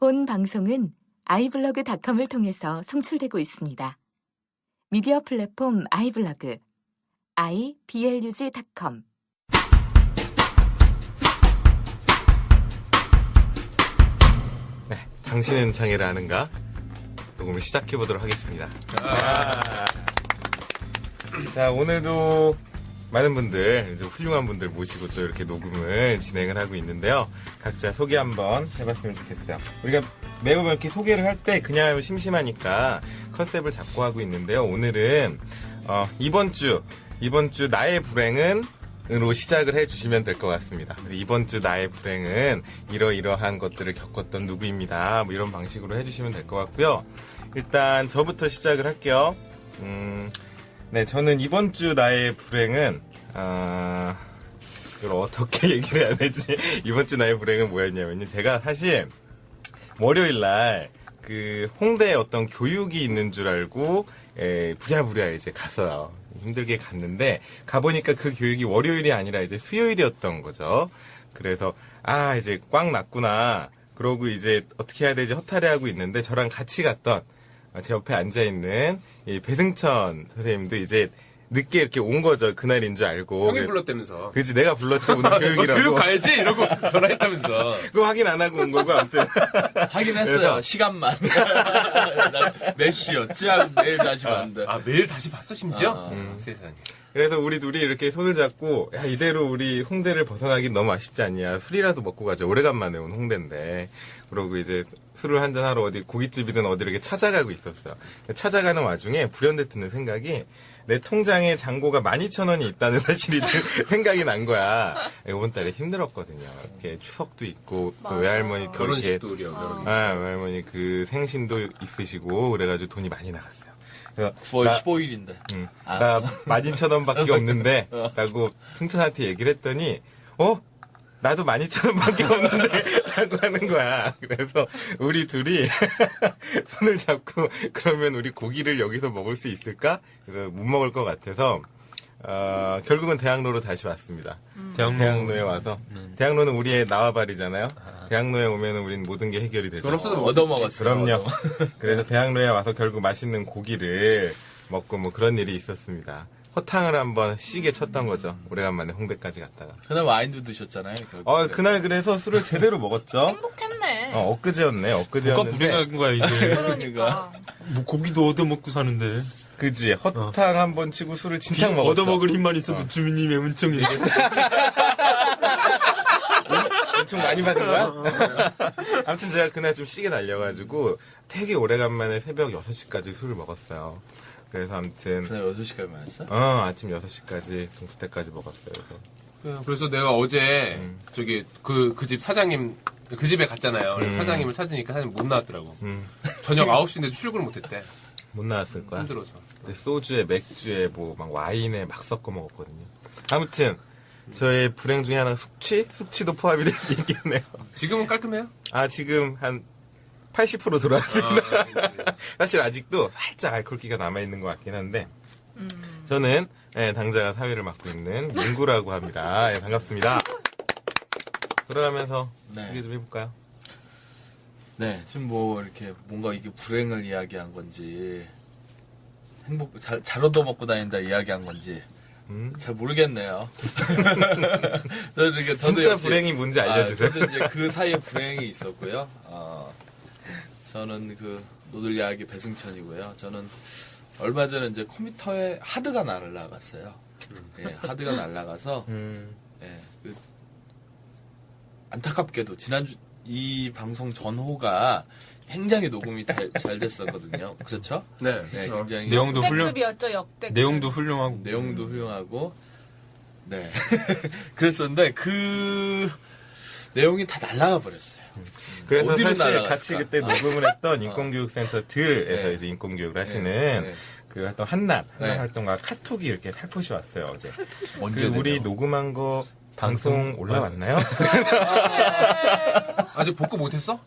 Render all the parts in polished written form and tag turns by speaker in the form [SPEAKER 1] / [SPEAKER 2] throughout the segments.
[SPEAKER 1] 본 방송은 iblog.com을 통해서 송출되고 있습니다. 미디어 플랫폼 iblog, iblog.com.
[SPEAKER 2] 네, 당신은 장애를 아는가? 녹음을 시작해보도록 하겠습니다. 자, 오늘도 많은 분들, 훌륭한 분들 모시고 또 이렇게 녹음을 진행을 하고 있는데요. 각자 소개 한번 해봤으면 좋겠어요. 우리가 매번 이렇게 소개를 할 때 그냥 하면 심심하니까 컨셉을 잡고 하고 있는데요. 오늘은 이번 주 나의 불행은 으로 시작을 해주시면 될 것 같습니다. 이번 주 나의 불행은 이러이러한 것들을 겪었던 누구입니다. 뭐 이런 방식으로 해주시면 될 것 같고요. 일단 저부터 시작을 할게요. 네, 저는 이번 주 나의 불행은 이걸 어떻게 얘기를 해야 되지? 이번 주 나의 불행은 뭐였냐면요. 제가 사실 월요일날 그 홍대에 어떤 교육이 있는 줄 알고 부랴부랴 이제 갔어요. 힘들게 갔는데 가보니까 그 교육이 월요일이 아니라 이제 수요일이었던 거죠. 그래서 이제 꽉 났구나. 그러고 이제 어떻게 해야 되지 허탈해하고 있는데 저랑 같이 갔던 제 옆에 앉아있는 이 배승천 선생님도 이제 늦게 이렇게 온 거죠. 그날인 줄 알고.
[SPEAKER 3] 형이 불렀다면서.
[SPEAKER 2] 그치, 내가 불렀지, 오늘 교육이라고.
[SPEAKER 3] 교육 가야지? 이러고 전화했다면서.
[SPEAKER 2] 그거 확인 안 하고 온 거고, 아무튼.
[SPEAKER 4] 확인했어요.
[SPEAKER 2] 그래서,
[SPEAKER 4] 시간만. 몇 시였지? 매일 다시 봤는데.
[SPEAKER 3] 매일 다시 봤어, 심지어? 세상에.
[SPEAKER 2] 그래서 우리 둘이 이렇게 손을 잡고, 야, 이대로 우리 홍대를 벗어나긴 너무 아쉽지 않냐. 술이라도 먹고 가자. 오래간만에 온 홍대인데. 그러고 이제 술을 한잔하러 어디 고깃집이든 어디 이렇게 찾아가고 있었어요. 찾아가는 와중에 불현듯 드는 생각이 내 통장에 잔고가 12,000원이 있다는 사실이 생각이 난 거야. 이번 달에 힘들었거든요. 이렇게 추석도 있고, 또 외할머니 또
[SPEAKER 3] 결혼식도
[SPEAKER 2] 이렇게,
[SPEAKER 3] 우리
[SPEAKER 2] 외할머니 그 생신도 있으시고, 그래가지고 돈이 많이 나갔어요.
[SPEAKER 4] 9월 15일인데.
[SPEAKER 2] 나 12,000원밖에 없는데 라고 승천한테 얘기를 했더니 나도 12,000원밖에 없는데 라고 하는 거야. 그래서 우리 둘이 손을 잡고 그러면 우리 고기를 여기서 먹을 수 있을까? 그래서 못 먹을 것 같아서 결국은 대학로로 다시 왔습니다. 대학로에 와서 대학로는 우리의 나와바리잖아요. 대학로에 오면 우린 모든 게 해결이 되죠.
[SPEAKER 3] 돈 없어도
[SPEAKER 4] 얻어먹었어요.
[SPEAKER 2] 그럼요. 그래서 대학로에 와서 결국 맛있는 고기를 먹고 뭐 그런 일이 있었습니다. 허탕을 한번 시게 쳤던 거죠. 오래간만에 홍대까지 갔다가.
[SPEAKER 4] 그날 와인도 드셨잖아요. 결국.
[SPEAKER 2] 그날 그래서 술을 제대로 먹었죠.
[SPEAKER 5] 행복했네.
[SPEAKER 2] 엊그제였네.
[SPEAKER 6] 뭐가 불행한 거야 이게.
[SPEAKER 5] 그러니까.
[SPEAKER 6] 뭐 고기도 얻어먹고 사는데.
[SPEAKER 2] 그지. 허탕 한번 치고 술을 진탕 먹었죠.
[SPEAKER 6] 얻어먹을 힘만 있어도 주민님의 은총인데.
[SPEAKER 2] 엄청 많이 받은 거야? 아무튼 제가 그날 좀 시게 달려가지고 되게 오래간만에 새벽 6시까지 술을 먹었어요. 그래서 아무튼
[SPEAKER 4] 그날 6시까지 마셨어?
[SPEAKER 2] 아침 6시까지 동부대까지 먹었어요.
[SPEAKER 3] 그래서 내가 어제 저기 그 집 사장님 그 집에 갔잖아요. 사장님을 찾으니까 사장님 못 나왔더라고. 저녁 9시인데도 출근을 못했대.
[SPEAKER 2] 못 나왔을 거야.
[SPEAKER 3] 힘들어서.
[SPEAKER 2] 근데 소주에 맥주에 뭐 막 와인에 막 섞어 먹었거든요. 아무튼 저의 불행 중에 하나가 숙취도 포함이 될 수 있겠네요.
[SPEAKER 3] 지금은 깔끔해요?
[SPEAKER 2] 지금 한 80% 돌아왔습니다. 사실 아직도 살짝 알코올기가 남아있는 것 같긴 한데 저는 당자가 사회를 맡고 있는 민구라고 합니다. 반갑습니다. 돌아가면서 얘기 좀 해볼까요?
[SPEAKER 4] 네, 지금 뭐 이렇게 뭔가 이게 불행을 이야기한 건지 잘 얻어먹고 다닌다 이야기한 건지 잘 모르겠네요. 저도
[SPEAKER 2] 진짜
[SPEAKER 4] 역시,
[SPEAKER 2] 불행이 뭔지 알려주세요.
[SPEAKER 4] 저도 이제 그 사이에 불행이 있었고요. 저는 그 노들 야기 배승천이고요. 저는 얼마 전에 이제 컴퓨터에 하드가 날아갔어요. 예, 하드가 날아가서 예, 안타깝게도 지난주 이 방송 전호가 굉장히 녹음이 잘 됐었거든요. 그렇죠?
[SPEAKER 3] 네.
[SPEAKER 4] 네,
[SPEAKER 3] 그렇죠.
[SPEAKER 4] 굉장히
[SPEAKER 6] 내용도
[SPEAKER 5] 역대급이었죠, 역대급.
[SPEAKER 6] 내용도 훌륭하고.
[SPEAKER 4] 내용도 훌륭하고, 네. 그랬었는데, 그, 내용이 다 날아가 버렸어요.
[SPEAKER 2] 그래서
[SPEAKER 4] 어디로
[SPEAKER 2] 사실
[SPEAKER 4] 날아갔을까?
[SPEAKER 2] 같이 그때 녹음을 했던 인권교육센터 들에서
[SPEAKER 4] 네.
[SPEAKER 2] 이제 인권교육을 하시는
[SPEAKER 4] 네.
[SPEAKER 2] 그 활동 한남
[SPEAKER 4] 네.
[SPEAKER 2] 활동가 카톡이 이렇게 살포시 왔어요. 어제.
[SPEAKER 4] 언제
[SPEAKER 2] 우리
[SPEAKER 4] 되냐고.
[SPEAKER 2] 녹음한 거 방송 올라왔나요?
[SPEAKER 3] 아직 복구 못했어?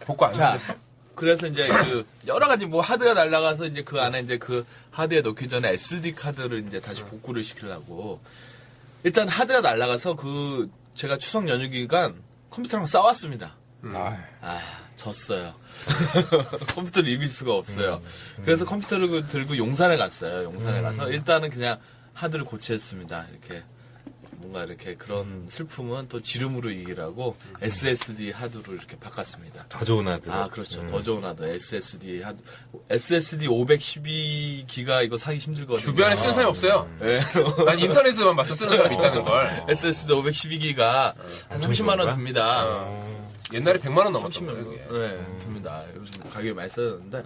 [SPEAKER 3] 복구 안
[SPEAKER 4] 자,
[SPEAKER 3] 했어?
[SPEAKER 4] 그래서 이제 그 여러 가지 뭐 하드가 날아가서 이제 그 안에 이제 그 하드에 넣기 전에 SD 카드를 이제 다시 복구를 시키려고 일단 하드가 날아가서 그 제가 추석 연휴 기간 컴퓨터랑 싸웠습니다. 졌어요. 컴퓨터를 이길 수가 없어요. 그래서 컴퓨터를 들고 용산에 갔어요. 용산에 가서 일단은 그냥 하드를 고치했습니다. 이렇게 뭔가 이렇게 그런 슬픔은 또 지름으로 이기라고 SSD 하드로 이렇게 바꿨습니다.
[SPEAKER 2] 더 좋은 하드.
[SPEAKER 4] 아, 그렇죠. 더 좋은 하드. SSD 하드. SSD 512기가 이거 사기 힘들거든요.
[SPEAKER 3] 주변에 쓰는 사람이 없어요.
[SPEAKER 4] 네.
[SPEAKER 3] 난 인터넷에서만 봤어 쓰는 사람이 있다는 걸.
[SPEAKER 4] SSD 512기가 한 30만 원 듭니다.
[SPEAKER 3] 옛날에 100만 원 넘었던
[SPEAKER 4] 30만
[SPEAKER 3] 거예요.
[SPEAKER 4] 원. 네, 듭니다. 요즘 가격이 많이 싸졌는데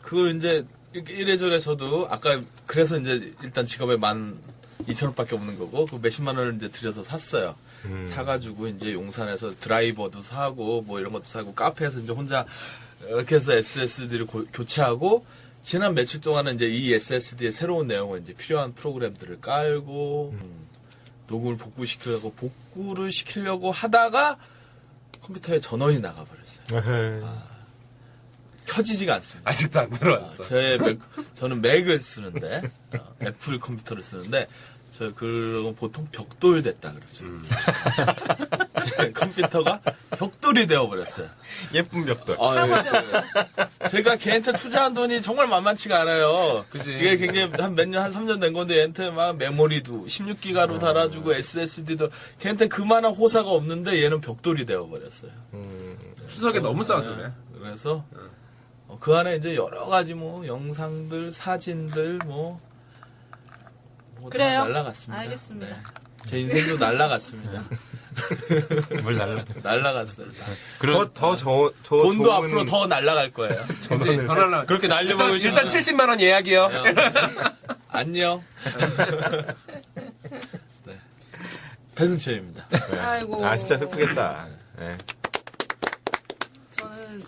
[SPEAKER 4] 그걸 이제 이렇게 이래저래 저도 아까 그래서 이제 일단 직업에 12,000원밖에 없는 거고 그 몇십만 원을 이제 들여서 샀어요. 사가지고 이제 용산에서 드라이버도 사고 뭐 이런 것도 사고 카페에서 이제 혼자 이렇게 해서 SSD를 교체하고 지난 며칠 동안은 이제 이 SSD의 새로운 내용을 이제 필요한 프로그램들을 깔고 녹음을 복구를 시키려고 하다가 컴퓨터에 전원이 나가버렸어요. 켜지지가 않습니다.
[SPEAKER 3] 아직도 안 들어왔어.
[SPEAKER 4] 저는 맥을 쓰는데 애플 컴퓨터를 쓰는데 저 그런 보통 벽돌됐다 그러죠. 제 컴퓨터가 벽돌이 되어버렸어요.
[SPEAKER 2] 예쁜 벽돌.
[SPEAKER 4] 제가 걔한테 투자한 돈이 정말 만만치가 않아요.
[SPEAKER 3] 그치.
[SPEAKER 4] 이게 굉장히 한 몇 년, 한 3년 된 건데 얘한테 막 메모리도 16기가로 달아주고 SSD도 걔한테 그만한 호사가 없는데 얘는 벽돌이 되어버렸어요.
[SPEAKER 3] 추석에 너무 싸워서 그래.
[SPEAKER 4] 그래서 그 안에 이제 여러 가지 뭐 영상들, 사진들 뭐 다
[SPEAKER 5] 그래요?
[SPEAKER 4] 날라갔습니다.
[SPEAKER 5] 알겠습니다.
[SPEAKER 4] 네. 제 인생도 날라갔습니다.
[SPEAKER 6] 뭘 날라.
[SPEAKER 4] 날라갔어요.
[SPEAKER 2] 더
[SPEAKER 4] 돈도
[SPEAKER 2] 좋은
[SPEAKER 4] 앞으로 더 날라갈 거예요.
[SPEAKER 3] 이제 더 날라.
[SPEAKER 6] 그렇게 날려먹을
[SPEAKER 3] 일단 70만 원 예약이요.
[SPEAKER 4] 안녕. 네. 배승철입니다.
[SPEAKER 5] 아이고.
[SPEAKER 2] 아 진짜 슬프겠다. 네.
[SPEAKER 5] 저는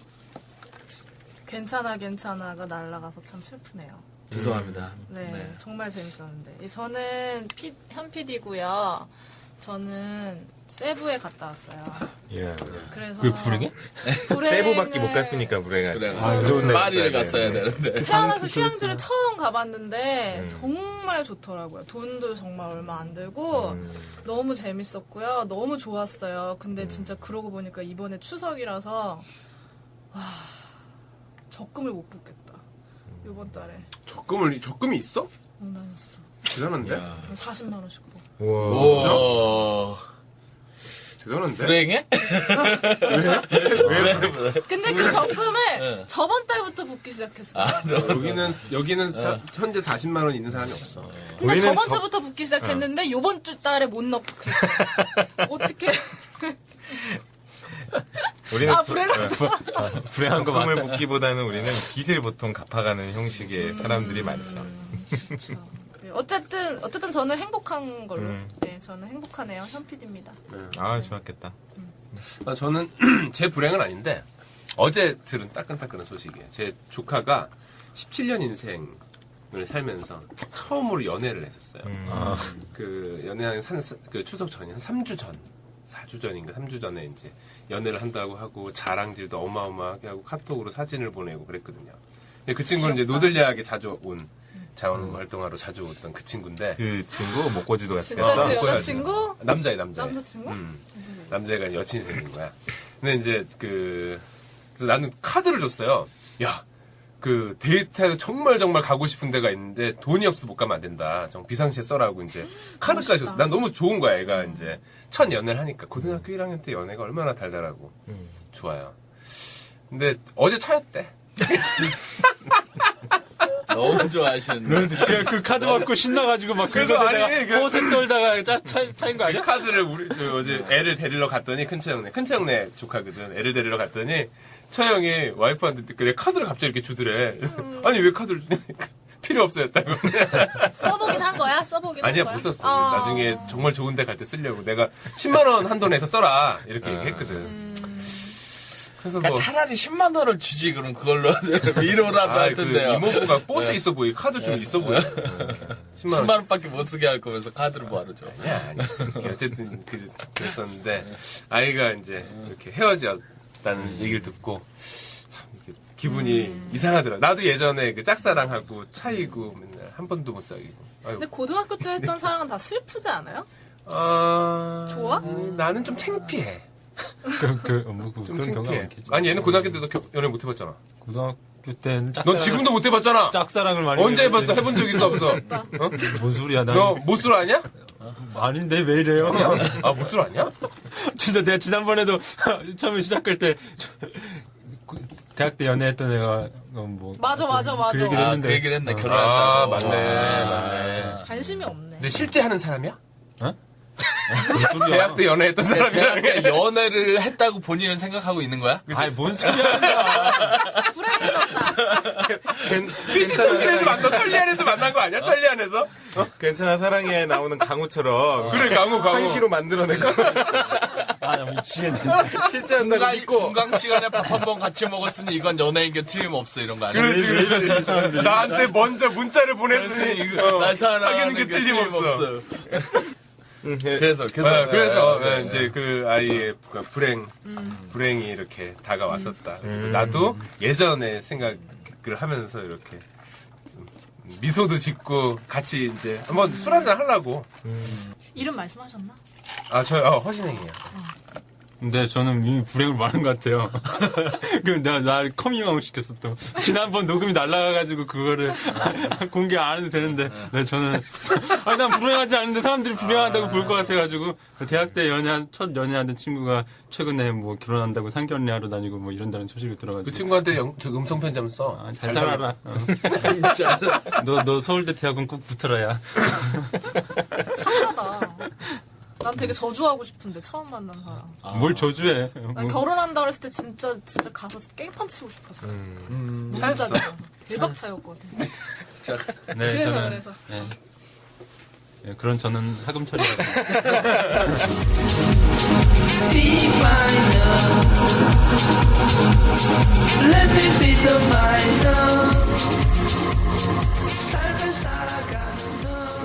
[SPEAKER 5] 괜찮아가 날아가서 참 슬프네요.
[SPEAKER 4] 죄송합니다.
[SPEAKER 5] 네, 정말 재밌었는데. 저는 현 PD고요. 저는 세부에 갔다 왔어요.
[SPEAKER 2] 예.
[SPEAKER 5] 그래서
[SPEAKER 6] 그게 불행해?
[SPEAKER 2] 세부밖에 못 갔으니까 불행하지.
[SPEAKER 4] 그래.
[SPEAKER 2] 좋은 데
[SPEAKER 4] 파리를
[SPEAKER 2] 갔어야
[SPEAKER 4] 갔어야
[SPEAKER 2] 돼.
[SPEAKER 4] 되는데.
[SPEAKER 5] 태어나서 휴양지를 처음 가봤는데 정말 좋더라고요. 돈도 정말 얼마 안 들고 너무 재밌었고요. 너무 좋았어요. 근데 진짜 그러고 보니까 이번에 추석이라서 와, 적금을 못 붓겠다. 이번 달에
[SPEAKER 3] 적금이 있어?
[SPEAKER 5] 장난했어.
[SPEAKER 3] 대단한데?
[SPEAKER 5] 40만 원씩 뭐.
[SPEAKER 2] 우와.
[SPEAKER 4] 오.
[SPEAKER 3] 대단한데?
[SPEAKER 4] 불행해?
[SPEAKER 5] 근데 그 적금을
[SPEAKER 4] 네.
[SPEAKER 5] 저번 달부터 붓기 시작했어.
[SPEAKER 3] 여기는 현재 40만 원 있는 사람이 없어.
[SPEAKER 5] 근데
[SPEAKER 2] 우리는
[SPEAKER 5] 저번 주부터 붓기 시작했는데 요번 주 달에 못 넣고 있어. 어떻게?
[SPEAKER 2] 우리는
[SPEAKER 5] 아, 불행한
[SPEAKER 6] 불행한 거
[SPEAKER 2] 적금을
[SPEAKER 6] 맞다.
[SPEAKER 2] 붓기보다는 우리는 빚을 보통 갚아가는 형식의 사람들이 많죠.
[SPEAKER 5] 그렇죠. 어쨌든 저는 행복한 걸로. 네, 저는 행복하네요. 현 PD입니다.
[SPEAKER 2] 아 좋았겠다.
[SPEAKER 3] 저는 제 불행은 아닌데 어제 들은 따끈따끈한 소식이에요. 제 조카가 17년 인생을 살면서 처음으로 연애를 했었어요. 그 연애한 그 추석 전이 한 3주 전. 4주 전인가 3주 전에 이제 연애를 한다고 하고 자랑질도 어마어마하게 하고 카톡으로 사진을 보내고 그랬거든요. 근데 그 친구는 이제 노들야하게 자주 온 자원 활동하러 자주 오던 그 친구인데
[SPEAKER 2] 그 친구 목고지도 같이
[SPEAKER 5] 진짜
[SPEAKER 2] 갔다.
[SPEAKER 5] 그 여자친구?
[SPEAKER 3] 남자애.
[SPEAKER 5] 남자친구?
[SPEAKER 3] 남자애가 여친이 생긴 거야. 근데 이제 그래서 나는 카드를 줬어요. 야, 그 데이트해서 정말 가고 싶은 데가 있는데 돈이 없어 못 가면 안 된다. 좀 비상시에 써라고 이제 카드까지 줬어. 난 너무 좋은 거야. 애가 이제 첫 연애를 하니까 고등학교 1학년 때 연애가 얼마나 달달하고 좋아요. 근데 어제 차였대.
[SPEAKER 4] 너무 좋아하시는데.
[SPEAKER 6] 그냥 그 카드 받고 신나가지고 막
[SPEAKER 3] 그래서
[SPEAKER 6] 그거
[SPEAKER 3] 아니,
[SPEAKER 6] 내가 호set 떨다가 차인 거 아니야?
[SPEAKER 3] 카드를 어제 애를 데리러 갔더니 큰채형네 조카거든. 애를 데리러 갔더니 처형이 와이프한테 내 카드를 갑자기 이렇게 주더래. 아니 왜 카드를 주냐니까 필요 없어였다고.
[SPEAKER 5] 써보긴 한 거야? 써보긴
[SPEAKER 3] 아니야
[SPEAKER 5] 한 거야?
[SPEAKER 3] 못 썼어. 나중에 정말 좋은 데 갈 때 쓰려고 내가 10만 원 한도 내서 써라 이렇게 얘기했거든. 그래서
[SPEAKER 4] 그러니까
[SPEAKER 3] 뭐
[SPEAKER 4] 차라리 10만 원을 주지 그럼 그걸로 위로라도 할
[SPEAKER 3] 그
[SPEAKER 4] 텐데요.
[SPEAKER 3] 이모부가 보스 있어 보이 카드 주면 있어 보여.
[SPEAKER 4] 10만 원밖에 못 쓰게 할 거면서 카드를 뭐하러 줘.
[SPEAKER 3] 아니. 어쨌든 그랬었는데 아이가 이제 이렇게 헤어졌다는 얘기를 듣고 참 이렇게 기분이 이상하더라. 나도 예전에 그 짝사랑하고 차이고 맨날 한 번도 못 사귀고. 아이고.
[SPEAKER 5] 근데 고등학교 때 했던 사랑은 다 슬프지 않아요?
[SPEAKER 3] 좋아?
[SPEAKER 5] 좋아?
[SPEAKER 3] 나는 좀 창피해. 좀
[SPEAKER 6] 그런 경우가
[SPEAKER 3] 창피해.
[SPEAKER 6] 많겠죠.
[SPEAKER 3] 아니 얘는 고등학교 때도 연애 못 해봤잖아.
[SPEAKER 6] 고등학교 때는
[SPEAKER 3] 넌 지금도 못 해봤잖아.
[SPEAKER 6] 짝사랑을 많이
[SPEAKER 3] 언제
[SPEAKER 6] 했지.
[SPEAKER 3] 해봤어? 해본 적 있어 없어?
[SPEAKER 6] 뭔 소리야, 나.
[SPEAKER 3] 너 못술 아냐?
[SPEAKER 6] 아닌데, 왜 이래요?
[SPEAKER 3] 아 못술 아냐?
[SPEAKER 6] 진짜 내가 지난번에도 처음에 시작할 때 대학 때 연애했던 애가 뭐
[SPEAKER 5] 맞아.
[SPEAKER 6] 그 얘기를
[SPEAKER 4] 아,
[SPEAKER 6] 했는데
[SPEAKER 4] 그 얘기를 했네.
[SPEAKER 3] 아
[SPEAKER 4] 결혼했다고.
[SPEAKER 3] 맞네.
[SPEAKER 5] 관심이 없네.
[SPEAKER 3] 근데 실제 하는 사람이야?
[SPEAKER 6] 무슨 소리야?
[SPEAKER 3] 대학 때 연애했던 사람이야?
[SPEAKER 4] 대학 때 연애를 했다고 본인은 생각하고 있는 거야?
[SPEAKER 6] 아이 뭔 소리야?
[SPEAKER 5] 불행해졌다.
[SPEAKER 3] 피시통신에서 만나 천리안에서 만난 거 아니야? 천리안에서?
[SPEAKER 2] 괜찮아 사랑에 나오는 강우처럼
[SPEAKER 3] 그래 강우.
[SPEAKER 2] 한시로 만들어낸 거
[SPEAKER 6] 아 미치겠네.
[SPEAKER 2] 실제 한다고 믿고
[SPEAKER 4] 건강 시간에 밥 한 번 같이 먹었으니 이건 연애인 게 틀림없어 이런 거 아니야?
[SPEAKER 3] 그렇지. 나한테 먼저 문자를 보냈으니
[SPEAKER 4] 날
[SPEAKER 3] 사귀는 게 틀림없어.
[SPEAKER 4] 그래서
[SPEAKER 3] 그래서 이제 그 아이의 그 불행이 이렇게 다가왔었다. 그리고 나도 예전에 생각을 하면서 이렇게 좀 미소도 짓고 같이 이제 한번 술 한잔 하려고.
[SPEAKER 5] 이름 말씀하셨나?
[SPEAKER 3] 아, 저 허신행이에요.
[SPEAKER 6] 근데 저는 이미 불행을 많은 것 같아요. 그 내가 날 커밍아웃 시켰어 또. 지난번 녹음이 날라가가지고 그거를 공개 안 해도 되는데, 네, 저는 아니 난 불행하지 않은데 사람들이 불행하다고 볼 것 같아가지고 대학 때 첫 연애하던 친구가 최근에 뭐 결혼한다고 상견례하러 다니고 뭐 이런다는 소식을 들어가지고.
[SPEAKER 3] 그 친구한테 저 음성 편지 한번 써.
[SPEAKER 6] 아, 잘 살아라. 너 서울대 대학원 꼭 붙어라야.
[SPEAKER 5] 착하다. 난 되게 저주하고 싶은데 처음 만난 사람.
[SPEAKER 6] 뭘 저주해.
[SPEAKER 5] 난 결혼한다 그랬을 때 진짜 가서 깽판 치고 싶었어.
[SPEAKER 3] 차였어.
[SPEAKER 5] 대박 차였거든.
[SPEAKER 6] 네,
[SPEAKER 5] 그래서.
[SPEAKER 6] 네. 네, 그런 저는 하금 처리라고.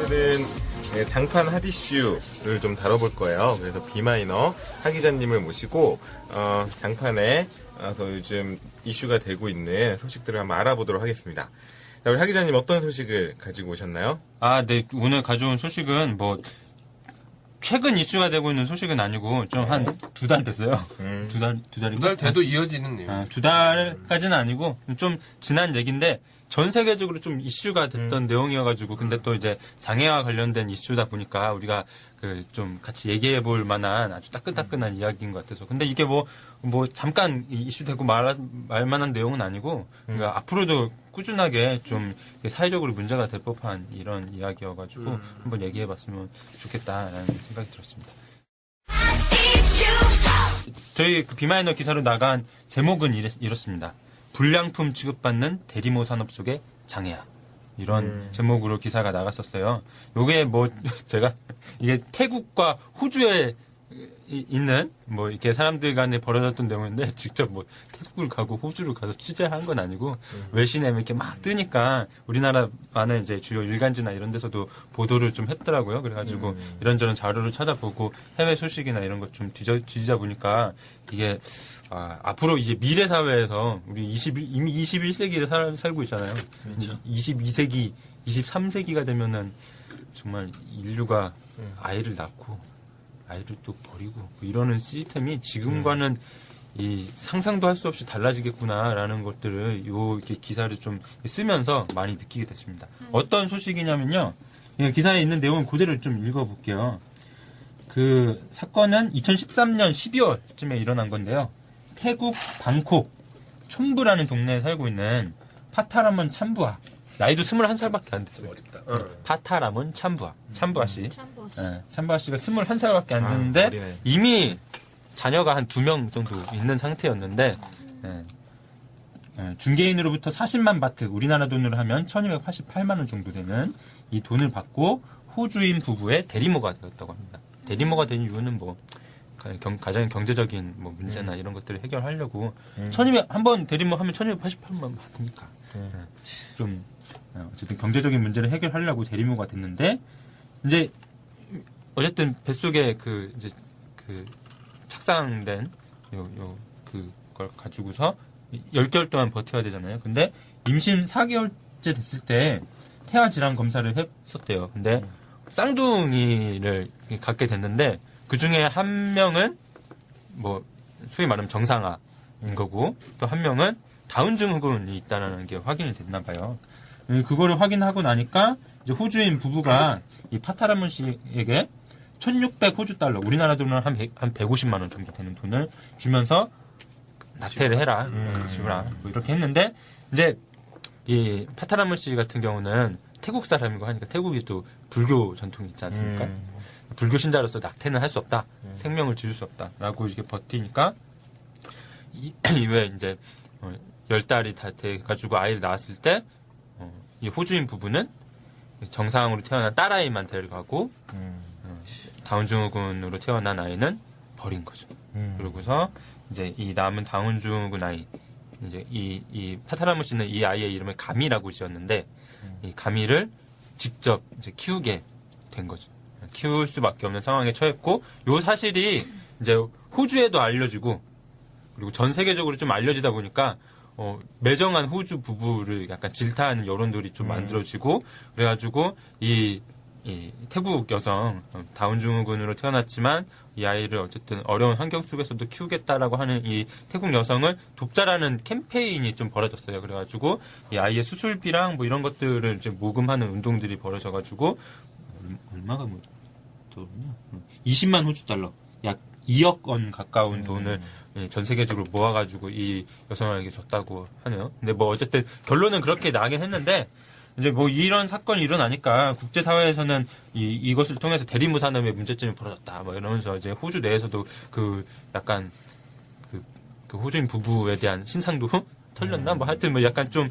[SPEAKER 2] 오늘은 장판 핫이슈를 좀 다뤄볼 거예요. 그래서 비마이너 하 기자님을 모시고 장판에 요즘 이슈가 되고 있는 소식들을 한번 알아보도록 하겠습니다. 자, 우리 하 기자님 어떤 소식을 가지고 오셨나요?
[SPEAKER 6] 아, 네. 오늘 가져온 소식은 뭐 최근 이슈가 되고 있는 소식은 아니고 좀 한 2달 됐어요. 두 달인가?
[SPEAKER 3] 2달 돼도 이어지는 내용.
[SPEAKER 6] 2달까지는 아니고 좀 지난 얘기인데 전 세계적으로 좀 이슈가 됐던 내용이어가지고 근데 또 이제 장애와 관련된 이슈다 보니까 우리가 그 좀 같이 얘기해 볼 만한 아주 따끈따끈한 이야기인 것 같아서 근데 이게 뭐 잠깐 이슈되고 말 만한 내용은 아니고 그러니까 앞으로도 꾸준하게 좀 사회적으로 문제가 될 법한 이런 이야기여가지고 한번 얘기해 봤으면 좋겠다라는 생각이 들었습니다. 저희 그 비마이너 기사로 나간 제목은 이렇습니다. 불량품 취급받는 대리모 산업 속의 장애야. 이런 제목으로 기사가 나갔었어요. 요게 뭐 제가 이게 태국과 호주에 있는 뭐 이렇게 사람들 간에 벌어졌던 내용인데 직접 뭐 태국을 가고 호주를 가서 취재한 건 아니고 외신에 이렇게 막 뜨니까 우리나라 많은 이제 주요 일간지나 이런 데서도 보도를 좀 했더라고요. 그래가지고 이런저런 자료를 찾아보고 해외 소식이나 이런 것 좀 뒤지다 보니까 이게 앞으로 이제 미래 사회에서 우리 이미 21세기에 살고 있잖아요.
[SPEAKER 4] 그렇죠.
[SPEAKER 6] 22세기, 23세기가 되면은 정말 인류가 아이를 낳고 아이를 또 버리고 뭐 이러는 시스템이 지금과는 이 상상도 할 수 없이 달라지겠구나라는 것들을 이렇게 기사를 좀 쓰면서 많이 느끼게 됐습니다. 어떤 소식이냐면요. 기사에 있는 내용을 그대로 좀 읽어볼게요. 그 사건은 2013년 12월쯤에 일어난 건데요. 태국 방콕 촌부라는 동네에 살고 있는 파타라몬 참부아 나이도 21살밖에 안 됐어요.
[SPEAKER 3] 어렵다.
[SPEAKER 6] 파타라몬 참부아 씨. 참부아 씨가 21살밖에 안 됐는데
[SPEAKER 2] 어리네.
[SPEAKER 6] 이미 자녀가 한 2명 정도 있는 상태였는데 중개인으로부터 40만 바트 우리나라 돈으로 하면 1288만 원 정도 되는 이 돈을 받고 호주인 부부의 대리모가 되었다고 합니다. 대리모가 된 이유는 뭐 가장 경제적인 뭐 문제나 이런 것들을 해결하려고 한번 대리모 하면 1288만 받으니까 좀 어쨌든 경제적인 문제를 해결하려고 대리모가 됐는데 이제 어쨌든 뱃속에 그 착상된 그걸 가지고서 10개월 동안 버텨야 되잖아요. 근데 임신 4개월째 됐을 때 태아 질환 검사를 했었대요. 근데 쌍둥이를 갖게 됐는데 그 중에 한 명은 뭐 소위 말하면 정상화인 거고 또 한 명은 다운 증후군이 있다는 게 확인이 됐나 봐요. 그거를 확인하고 나니까 이제 호주인 부부가 이 파타라문 씨에게 1,600 호주 달러, 우리나라 돈으로 한 150만 원 정도 되는 돈을 주면서 낙태를 해라, 지우라, 뭐 이렇게 했는데 이제 이 파타라문 씨 같은 경우는 태국 사람이고 하니까 태국이 또 불교 전통이 있지 않습니까? 불교 신자로서 낙태는 할 수 없다, 생명을 지울 수 없다라고 이렇게 버티니까 이외에 이제 10달이 다 돼가지고 아이를 낳았을 때 이 호주인 부부는 정상으로 태어난 딸아이만 데려가고 다운증후군으로 태어난 아이는 버린 거죠. 그러고서 이제 이 남은 다운증후군 아이, 이제 이 파타라무 씨는 이 아이의 이름을 가미라고 지었는데 이 가미를 직접 이제 키우게 된 거죠. 키울 수밖에 없는 상황에 처했고 요 사실이 이제 호주에도 알려지고 그리고 전 세계적으로 좀 알려지다 보니까 매정한 호주 부부를 약간 질타하는 여론들이 좀 만들어지고 그래가지고 이 태국 여성 다운증후군으로 태어났지만 이 아이를 어쨌든 어려운 환경 속에서도 키우겠다라고 하는 이 태국 여성을 돕자라는 캠페인이 좀 벌어졌어요. 그래가지고 이 아이의 수술비랑 뭐 이런 것들을 이제 모금하는 운동들이 벌어져가지고 얼마가 뭐 20만 호주 달러, 약 2억 원 가까운 돈을 전 세계적으로 모아가지고 이 여성에게 줬다고 하네요. 근데 뭐 어쨌든 결론은 그렇게 나긴 했는데 이제 뭐 이런 사건이 일어나니까 국제사회에서는 이것을 통해서 대리모 산업의 문제점이 벌어졌다. 뭐 이러면서 이제 호주 내에서도 그 약간 그 호주인 부부에 대한 신상도 털렸나? 뭐 하여튼 뭐 약간 좀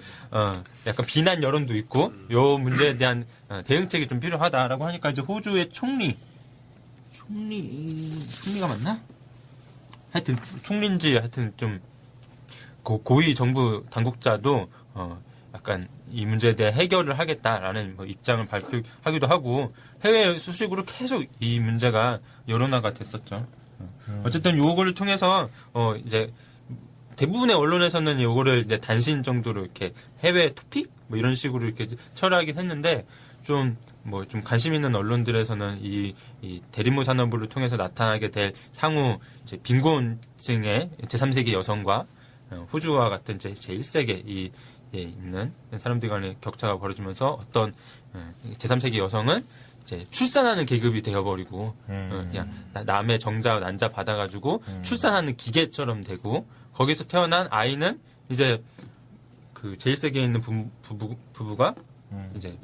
[SPEAKER 6] 약간 비난 여론도 있고 요 문제에 대한 대응책이 좀 필요하다라고 하니까 이제 호주의 총리가 맞나? 하여튼 총리인지 하여튼 좀 고위 정부 당국자도 약간 이 문제에 대해 해결을 하겠다라는 뭐 입장을 발표하기도 하고 해외 소식으로 계속 이 문제가 여론화가 됐었죠. 어쨌든 요거를 통해서 이제 대부분의 언론에서는 요거를 이제 단신 정도로 이렇게 해외 토픽 뭐 이런 식으로 이렇게 처리하긴 했는데 좀 관심 있는 언론들에서는 이 대리모 산업을 통해서 나타나게 될 향후 이제 빈곤층의 제3세계 여성과 호주와 같은 제1세계 있는 사람들 간의 격차가 벌어지면서 어떤 제3세계 여성은 이제 출산하는 계급이 되어버리고 그냥 남의 정자 난자 받아가지고 출산하는 기계처럼 되고 거기서 태어난 아이는 이제 그 제1세계에 있는 부부가 이제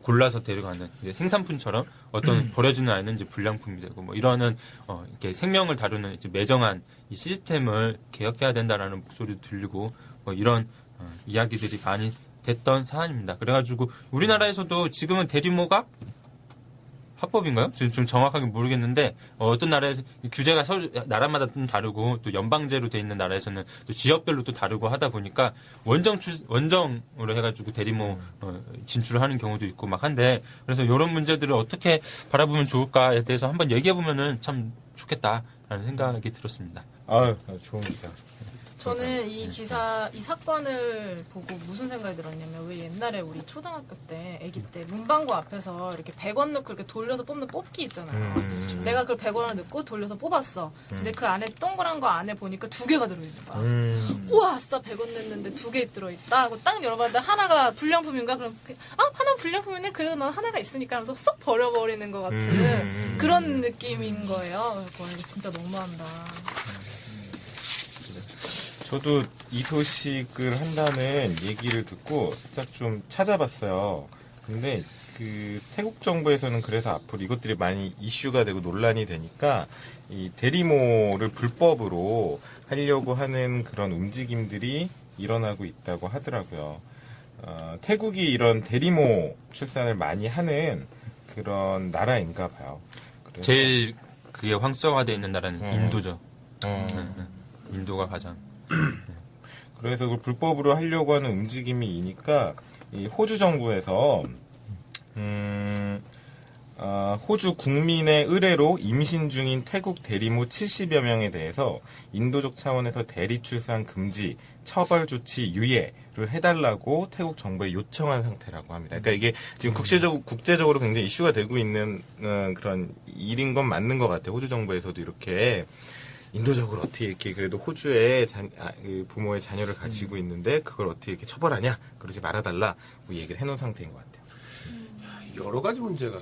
[SPEAKER 6] 골라서 데려가는 이제 생산품처럼 어떤 버려지는 아이는 이제 불량품이 되고 뭐 이러는 이렇게 생명을 다루는 이제 매정한 이 시스템을 개혁해야 된다라는 목소리도 들리고 뭐 이런 이야기들이 많이 됐던 사안입니다. 그래가지고 우리나라에서도 지금은 대리모가 합법인가요? 좀 정확하게 모르겠는데 어떤 나라에서 규제가 나라마다 좀 다르고 또 연방제로 돼 있는 나라에서는 또 지역별로 또 다르고 하다 보니까 원정으로 해가지고 대리모 진출을 하는 경우도 있고 막 한데 그래서 이런 문제들을 어떻게 바라보면 좋을까에 대해서 한번 얘기해 보면은 참 좋겠다라는 생각이 들었습니다.
[SPEAKER 2] 아유, 좋은 기사.
[SPEAKER 5] 저는 이 사건을 보고 무슨 생각이 들었냐면, 왜 옛날에 우리 초등학교 때, 아기 때, 문방구 앞에서 이렇게 100원 넣고 이렇게 돌려서 뽑는 뽑기 있잖아요. 내가 그걸 100원을 넣고 돌려서 뽑았어. 근데 그 안에 동그란 거 안에 보니까 2개가 들어있는 거야. 우와, 아싸, 100원 냈는데 2개 들어있다 하고 딱 열어봤는데 하나가 불량품인가? 그럼, 하나 불량품이네? 그래도 넌 하나가 있으니까 하면서 쏙 버려버리는 것 같은 그런 느낌인 거예요. 와, 이거 진짜 너무한다.
[SPEAKER 2] 저도 이 소식을 한다는 얘기를 듣고 살짝 좀 찾아봤어요. 근데 그 태국 정부에서는 그래서 앞으로 이것들이 많이 이슈가 되고 논란이 되니까 이 대리모를 불법으로 하려고 하는 그런 움직임들이 일어나고 있다고 하더라고요. 태국이 이런 대리모 출산을 많이 하는 그런 나라인가 봐요. 그래서
[SPEAKER 6] 제일 그게 활성화되어 있는 나라는 인도죠. 인도가 가장.
[SPEAKER 2] 그래서 그걸 불법으로 하려고 하는 움직임이니까 이 호주 정부에서 호주 국민의 의뢰로 임신 중인 태국 대리모 70여 명에 대해서 인도적 차원에서 대리 출산 금지, 처벌 조치 유예를 해달라고 태국 정부에 요청한 상태라고 합니다. 그러니까 이게 지금 국제적으로 굉장히 이슈가 되고 있는 그런 일인 건 맞는 것 같아요. 호주 정부에서도 이렇게 인도적으로 어떻게 이렇게 그래도 호주에 그 부모의 자녀를 가지고 있는데 그걸 어떻게 이렇게 처벌하냐? 그러지 말아달라. 뭐 얘기를 해놓은 상태인 것 같아요.
[SPEAKER 3] 여러 가지 문제가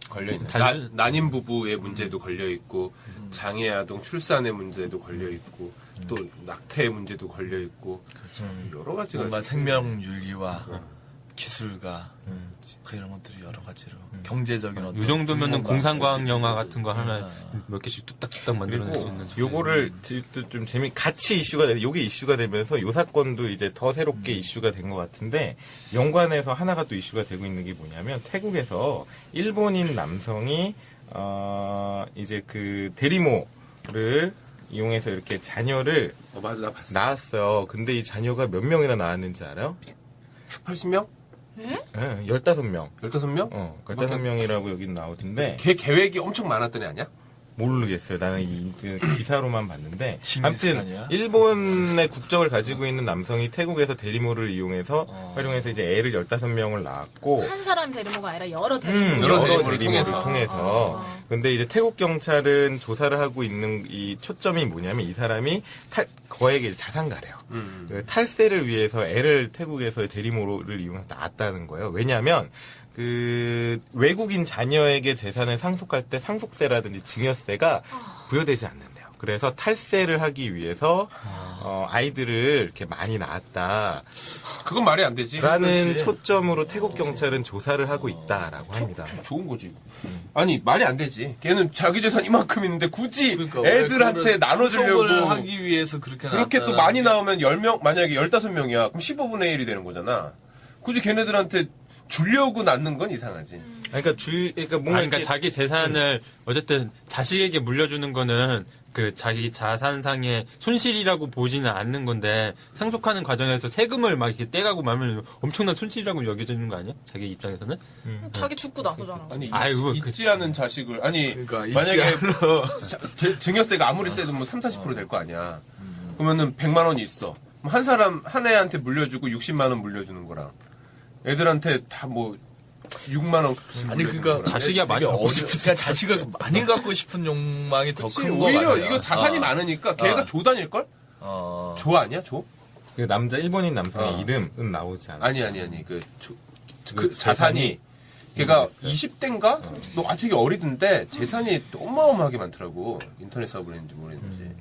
[SPEAKER 3] 걸려 있어요.
[SPEAKER 6] 단순-
[SPEAKER 3] 난임 부부의 문제도 걸려 있고, 장애 아동 출산의 문제도 걸려 있고, 또 낙태의 문제도 걸려 있고, 여러 가지가
[SPEAKER 4] 뭔가
[SPEAKER 3] 있어요.
[SPEAKER 4] 생명윤리와 기술과 이런 것들이 여러 가지로 경제적인 어떤
[SPEAKER 6] 이 정도면은
[SPEAKER 4] 분모가
[SPEAKER 6] 공상과학 영화
[SPEAKER 4] 있고.
[SPEAKER 6] 같은 거 하나 몇 개씩 뚝딱뚝딱 만들어낼 수
[SPEAKER 2] 그리고
[SPEAKER 6] 있는.
[SPEAKER 2] 요거를 또 좀 같이 이슈가 돼, 요게 이슈가 되면서 요 사건도 이제 더 새롭게 이슈가 된 것 같은데, 연관해서 하나가 또 이슈가 되고 있는 게 뭐냐면, 태국에서 일본인 남성이, 이제 그 대리모를 이용해서 이렇게 자녀를
[SPEAKER 3] 맞아, 나 봤어.
[SPEAKER 2] 낳았어요. 근데 이 자녀가 몇 명이나 낳았는지 알아요?
[SPEAKER 3] 180명?
[SPEAKER 5] 네?
[SPEAKER 2] 예, 15명.
[SPEAKER 3] 15명?
[SPEAKER 2] 15명이라고 여긴 나오던데,
[SPEAKER 3] 걔 계획이 엄청 많았더니 아니야?
[SPEAKER 2] 모르겠어요. 나는 그 기사로만 봤는데.
[SPEAKER 4] 징기스칸이야?
[SPEAKER 2] 아무튼, 일본의 국적을 가지고 있는 남성이 태국에서 대리모를 이용해서, 활용해서 이제 애를 15명을 낳았고,
[SPEAKER 5] 한 사람 대리모가 아니라 여러 대리모.
[SPEAKER 3] 여러
[SPEAKER 2] 여러
[SPEAKER 3] 대리모를
[SPEAKER 2] 대리모를
[SPEAKER 3] 통해서.
[SPEAKER 2] 통해서. 근데 이제 태국 경찰은 조사를 하고 있는 이 초점이 뭐냐면, 이 사람이 거액의 자산가래요. 그 탈세를 위해서 애를 태국에서 대리모를 이용해서 낳았다는 거예요. 왜냐하면 그 외국인 자녀에게 재산을 상속할 때 상속세라든지 증여세가 부여되지 않는데요. 그래서 탈세를 하기 위해서 아이들을 이렇게 많이 낳았다.
[SPEAKER 3] 그건 말이 안 되지.
[SPEAKER 2] 라는
[SPEAKER 4] 그렇지.
[SPEAKER 2] 초점으로 태국 경찰은 조사를 하고 있다라고 합니다.
[SPEAKER 3] 좋은 거지. 아니, 말이 안 되지. 걔는 자기 재산 이만큼 있는데 굳이
[SPEAKER 4] 그러니까 왜
[SPEAKER 3] 애들한테
[SPEAKER 4] 그거를
[SPEAKER 3] 나눠주려고.
[SPEAKER 4] 상속을 하기 위해서 그렇게
[SPEAKER 3] 그렇게 또
[SPEAKER 4] 나왔다는
[SPEAKER 3] 많이
[SPEAKER 4] 게
[SPEAKER 3] 나오면 10명, 만약에 15명이야. 그럼 15분의 1이 되는 거잖아. 굳이 걔네들한테 주려고 낳는 건 이상하지.
[SPEAKER 2] 그러니까 그러니까 뭔가
[SPEAKER 6] 그러니까
[SPEAKER 2] 이렇게
[SPEAKER 6] 자기 재산을 어쨌든 자식에게 물려주는 거는 그 자기 자산상의 손실이라고 보지는 않는 건데, 상속하는 과정에서 세금을 막 이렇게 떼가고 말면 엄청난 손실이라고 여겨지는 거 아니야? 자기 입장에서는?
[SPEAKER 5] 자기 죽고 나서잖아.
[SPEAKER 3] 아니,
[SPEAKER 6] 아이고,
[SPEAKER 3] 있지 않은 자식을, 아니,
[SPEAKER 4] 그러니까
[SPEAKER 3] 만약에 증여세가 아무리 세도 뭐 30, 40% 될 거 아니야. 그러면은 100만 원이 있어. 그럼 한 사람, 한 애한테 물려주고 60만 원 물려주는 거랑, 애들한테 다 뭐, 6만 원.
[SPEAKER 4] 아니 그러니까
[SPEAKER 6] 자식이야 많이 갖고
[SPEAKER 4] 그러니까 자식을 많이 갖고 싶은 욕망이 더 큰 거
[SPEAKER 3] 오히려
[SPEAKER 4] 같아요.
[SPEAKER 3] 이거 자산이 많으니까 걔가 조 다닐걸? 조 아니야, 조?
[SPEAKER 2] 그 남자 일본인 남성의
[SPEAKER 3] 어.
[SPEAKER 2] 이름은 나오지 않아요.
[SPEAKER 3] 아니. 그
[SPEAKER 2] 그
[SPEAKER 3] 자산이. 걔가 20대인가? 너 되게 어리던데 재산이 어마어마하게 많더라고. 인터넷 사업을 했는지 모르겠는지.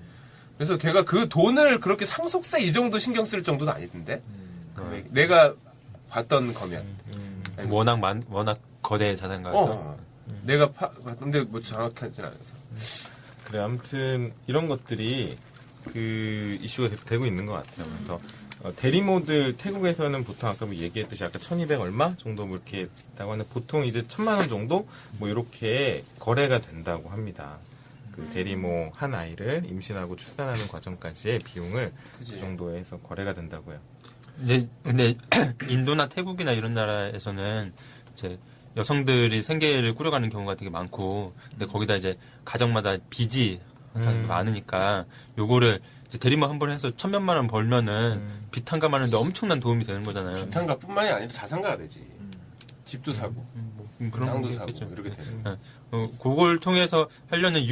[SPEAKER 3] 그래서 걔가 그 돈을 그렇게 상속세 이 정도 신경 쓸 정도는 아니던데? 금액이. 내가 봤던 거면.
[SPEAKER 6] 워낙 거대 자산가여서.
[SPEAKER 3] 내가 봤는데 뭐 정확하진 않아서.
[SPEAKER 2] 그래, 아무튼 이런 것들이 그 이슈가 계속 되고 있는 것 같아요. 그래서 대리모드 태국에서는 보통 아까 뭐 얘기했듯이 아까 1200 얼마 정도 뭐 이렇게 있다고 하는데, 보통 이제 1000만 원 정도 뭐 이렇게 거래가 된다고 합니다. 그 대리모 한 아이를 임신하고 출산하는 과정까지의 비용을 그 정도에 해서 거래가 된다고요.
[SPEAKER 6] 근데 인도나 태국이나 이런 나라에서는 이제 여성들이 생계를 꾸려가는 경우가 되게 많고, 근데 거기다 이제 가정마다 빚이 항상 많으니까 요거를 이제 대리모 한 번 해서 1000몇만 원 벌면은 빚 한감하는데 엄청난 도움이 되는 거잖아요.
[SPEAKER 3] 자산가뿐만이 아니라 자산가가 되지. 집도 사고,
[SPEAKER 6] 그런
[SPEAKER 3] 땅도
[SPEAKER 6] 게
[SPEAKER 3] 사고
[SPEAKER 6] 있겠죠.
[SPEAKER 3] 이렇게 되는.
[SPEAKER 6] 그걸 통해서 하려는